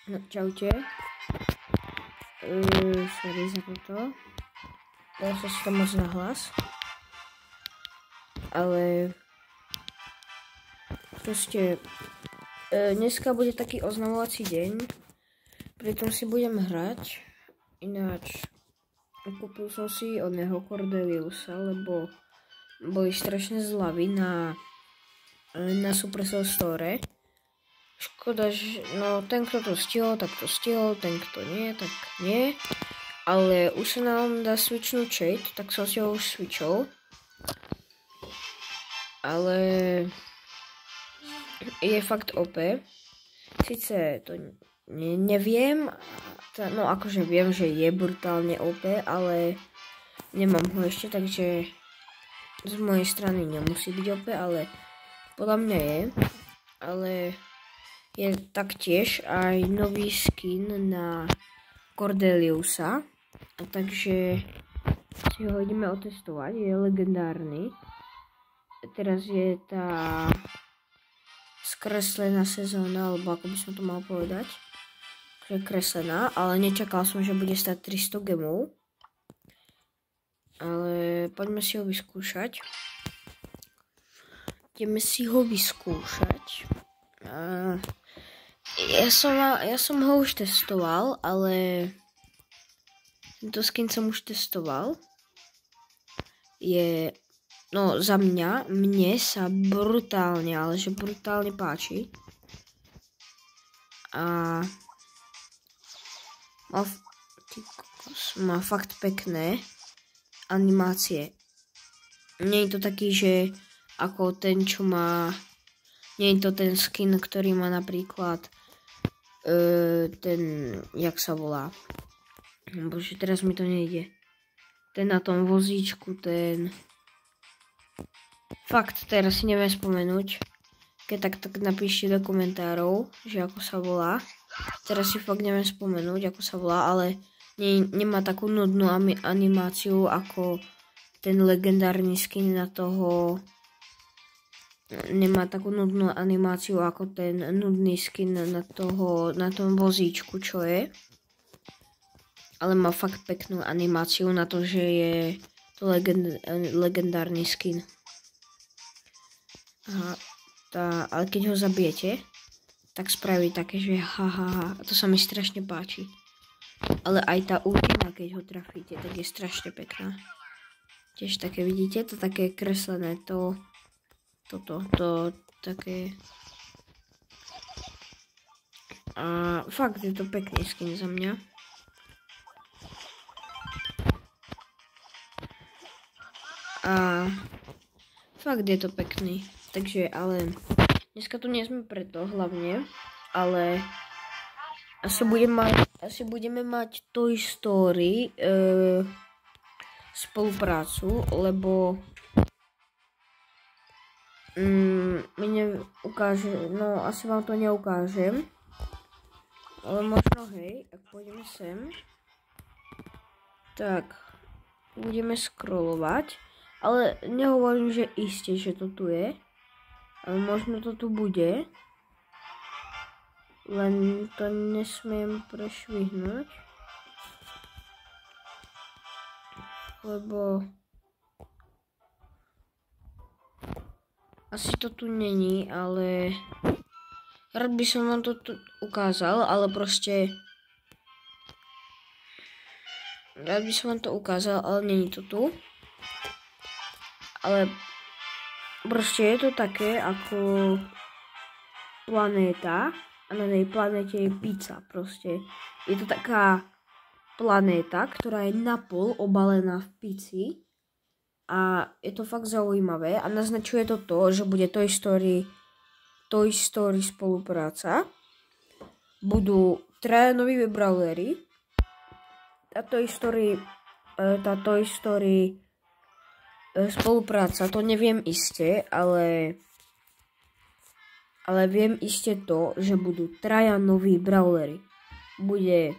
No, čaute. Sorry za toto. Dal som si to moc na hlas. Ale proste dneska bude taký oznamovací deň. Pritom si budem hrať. Ináč kúpil som si od neho Cordeliusa, lebo boli strašne zľavy na Supercell Store. Škoda, že no, ten, kto to stihol, tak to stihol, ten, kto nie, tak nie. Ale už sa nám dá switchnúť Shade, tak som si ho už switchol. Ale je fakt OP. Sice to neviem, no akože viem, že je brutálne OP, ale nemám ho ešte, takže z mojej strany nemusí byť OP, ale podľa mňa je. Ale je taktiež aj nový skin na Cordeliusa, a takže si ho ideme otestovať, je legendárny. Teraz je tá skreslená sezóna, alebo ako by som to mal povedať, je kreslená, ale nečakal som, že bude stať 300 gemov. Ale poďme si ho vyskúšať. Ideme si ho vyskúšať. Ja som ho už testoval, ale tento skin som už testoval. No za mne sa brutálne, ale že brutálne páči. A má fakt pekné animácie. Nie je to taký, že ako ten, čo má... Nie je to ten skin, ktorý má napríklad ten, jak sa volá. Bože, teraz mi to nejde. Ten na tom vozíčku, ten... Fakt, teraz si neviem spomenúť. Keď tak napíšte do komentárov, že ako sa volá. Teraz si fakt neviem spomenúť, ako sa volá, ale nemá takú nudnú animáciu ako ten legendárny skin na toho... Nemá takú nudnú animáciu ako ten nudný skin na tom vozíčku, čo je. Ale má fakt peknú animáciu na to, že je to legendárny skin. Ale keď ho zabijete, tak spraví také, že hahaha. A to sa mi strašne páči. Ale aj tá ultima, keď ho trafíte, tak je strašne pekná. Tiež také vidíte, to také kreslené, to také. A fakt je to pekný skin za mňa. A fakt je to pekný. Takže, ale dneska tu nie sme preto hlavne, ale asi budeme mať Toy Story spoluprácu, lebo mi neukáže, no asi vám to neukážem, ale možno hej, ak pôjdeme sem, tak budeme scrollovať, ale nehovorím, že iste, že to tu je, ale možno to tu bude, len to nesmiem prešvihnúť, lebo asi to tu není, ale rád by som vám to tu ukázal, ale proste rád by som vám to ukázal, ale není to tu. Ale proste je to také ako planéta a na tej planéte je pizza proste. Je to taká planéta, ktorá je napol obalená v pici. A je to fakt zaujímavé a naznačuje to, že bude Toy Story spolupráca. Budú 3 noví brawlery. Tá Toy Story spolupráca, to neviem iste, ale viem iste to, že budú 3 noví brawlery. Bude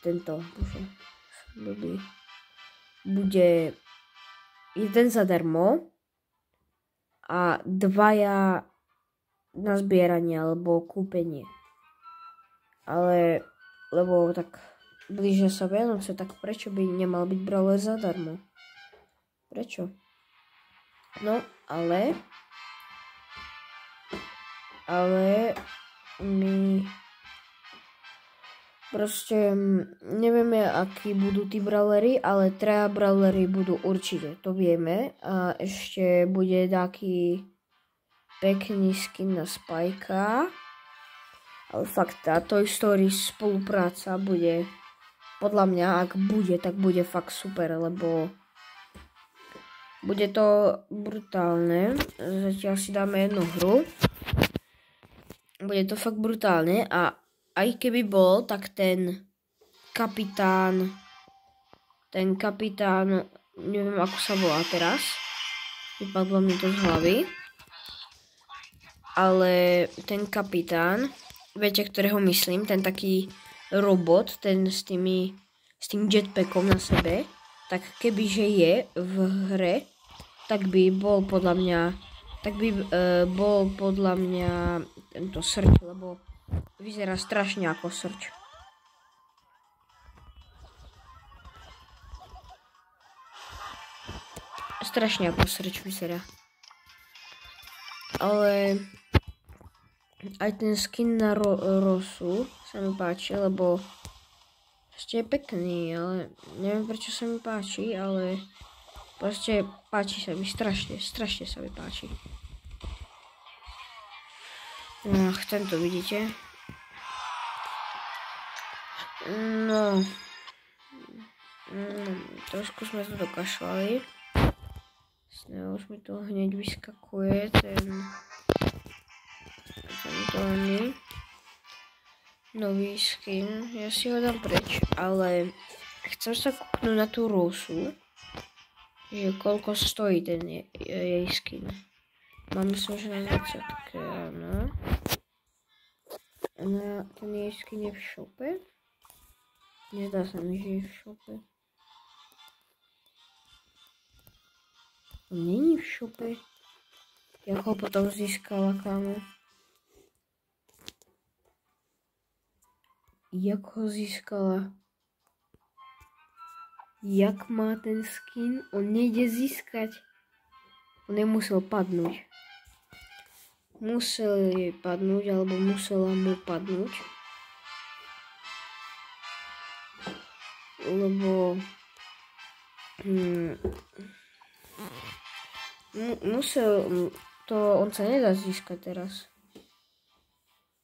tento... Bude jeden zadarmo a 2 na zbieranie alebo kúpenie. Ale, lebo tak blížia sa Vianoce, tak prečo by nemal byť brawler zadarmo? Prečo? No, ale my proste nevieme, akí budú tí brawlery, ale 3 brawlery budú určite, to vieme. A ešte bude taký pekný skin na Spajka. Ale fakt, tá Toy Story spolupráca bude, podľa mňa, ak bude, tak bude fakt super, lebo bude to brutálne. Zatiaľ si dáme jednu hru. Bude to fakt brutálne a aj keby bol, tak ten kapitán, neviem ako sa volá teraz, vypadlo mi to z hlavy, ale ten kapitán, viete, ktorého myslím, ten taký robot, ten s tým jetpackom na sebe, tak kebyže je v hre, tak by bol podľa mňa, tento srč, lebo vyzerá strašne ako srč. Strašne ako srč vyzerá. Ale aj ten skin na Rosu sa mi páči, lebo proste je pekný, ale neviem prečo sa mi páči, ale proste páči sa mi strašne sa mi páči. Ach, tento vidíte. No. Trošku sme to dokašľali. Už mi to hneď vyskakuje tento nový skin. Ja si ho dám preč, ale chcem sa kúknúť na tú Rosu, že koľko stojí ten jej skin. Mám myslím, že na 20, áno. Ten jej skin je v shope. Nezdá sa mi, že je v shope. On není v shope. Jak ho potom získala, kámo? Jak ho získala? Jak má ten skin? On nejde získať. On nemusel padnúť. Musel jej padnúť, alebo musela mu padnúť. Lebo musel to, on sa nedá získať teraz.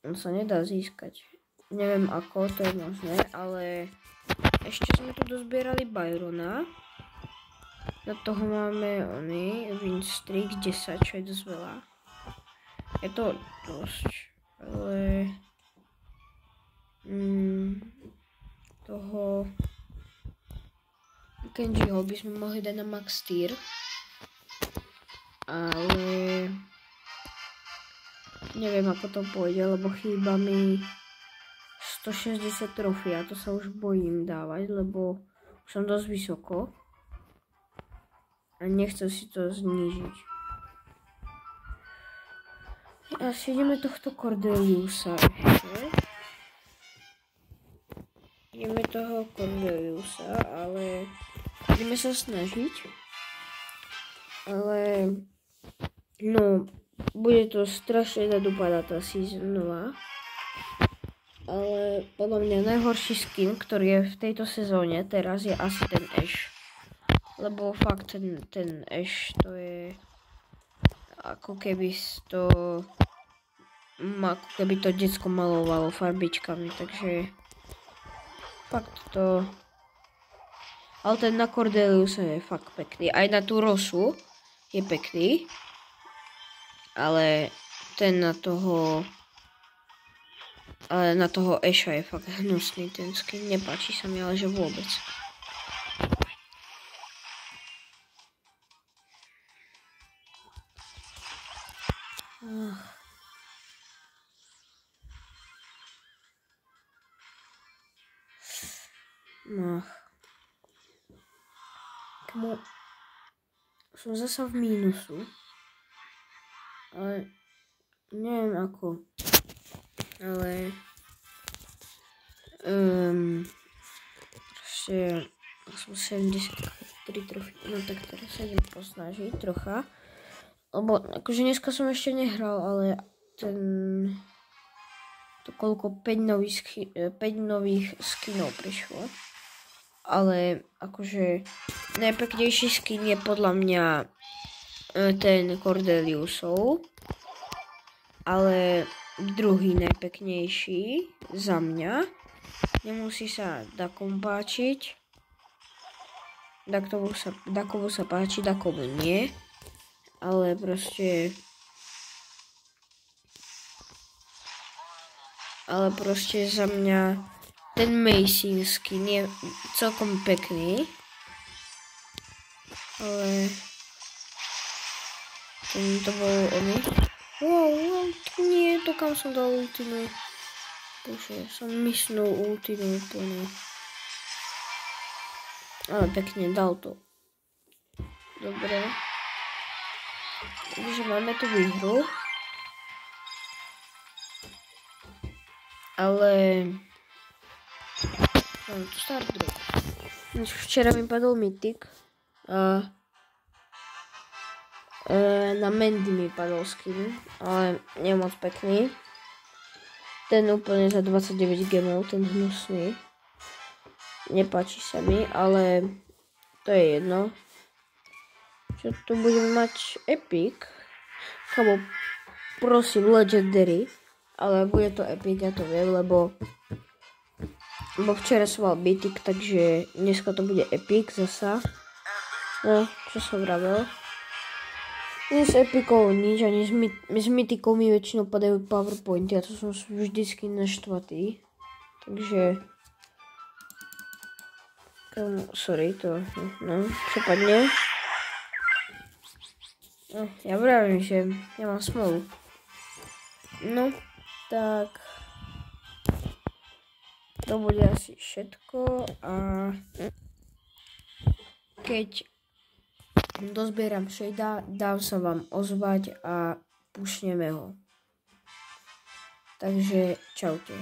On sa nedá získať. Neviem ako, to je možné, ale ešte sme tu dozbierali Byrona. Na toho máme win streak 10, čo je dosť veľa. Je to dosť, ale toho Kenjiho by sme mohli dať na max tier, ale neviem ako to pôjde, lebo chýba mi 160 trofí a to sa už bojím dávať, lebo už som dosť vysoko a nechcem si to znížiť. Asi ideme tohto Cordeliusa ešte. Ideme toho Cordeliusa, ale ideme sa snažiť. Ale no, bude to strašne zadupadá tá season 2. Ale podľa mňa najhorší skin, ktorý je v tejto sezóne teraz, je asi ten Ash. Lebo fakt ten Ash to je ako keby to decko malovalo farbičkami, takže fakt to. Ale ten na Cordeliusa je fakt pekný. Aj na tú Rosu je pekný. Ale ten na toho Asha je fakt hnusný ten skin. Nepáči sa mi, ale že vôbec. Som zasa v mínusu. Ale neviem ako, ale proste som 73 trofí, no tak teraz sa idem posnažiť trocha, lebo akože dneska som ešte nehral, ale to koľko 5 nových skinov prišlo, ale akože najpeknejší skin je podľa mňa ten Cordeliusov, ale druhý najpeknejší za mňa, nemusí sa dakomu páčiť, dakomu sa páči, dakomu nie, ale proste za mňa ten Mason skin je celkom pekný, ale to bol oný. Wow, nie, to kam som dal ultinu. Bože, som mysnul ultinu úplne. Ale pekne, dal to. Dobre. Takže máme tu výhru. Ale mám tu start drop. Včera mi padol mytik a na Mandy mi padol skin, ale nie moc pekný. Ten úplne za 29 gemov, ten hnusný. Nepáči sa mi, ale to je jedno. Čo tu budem mať epic? Chabo, prosím, legendary. Ale bude to epic, ja to viem, lebo včera som mal mytik, takže dneska to bude epic zasa. No, čo som vravel. Nie s epicou nič, ani s mytikou mi väčšinou padajú powerpointy a to som vždycky naštvatý. Takže sorry, to no, čo padne. No, ja vravím, že ja mám smolu. No, tak to bude asi všetko a keď dozbieram shadea, dám sa vám ozvať a pušneme ho. Takže čaute.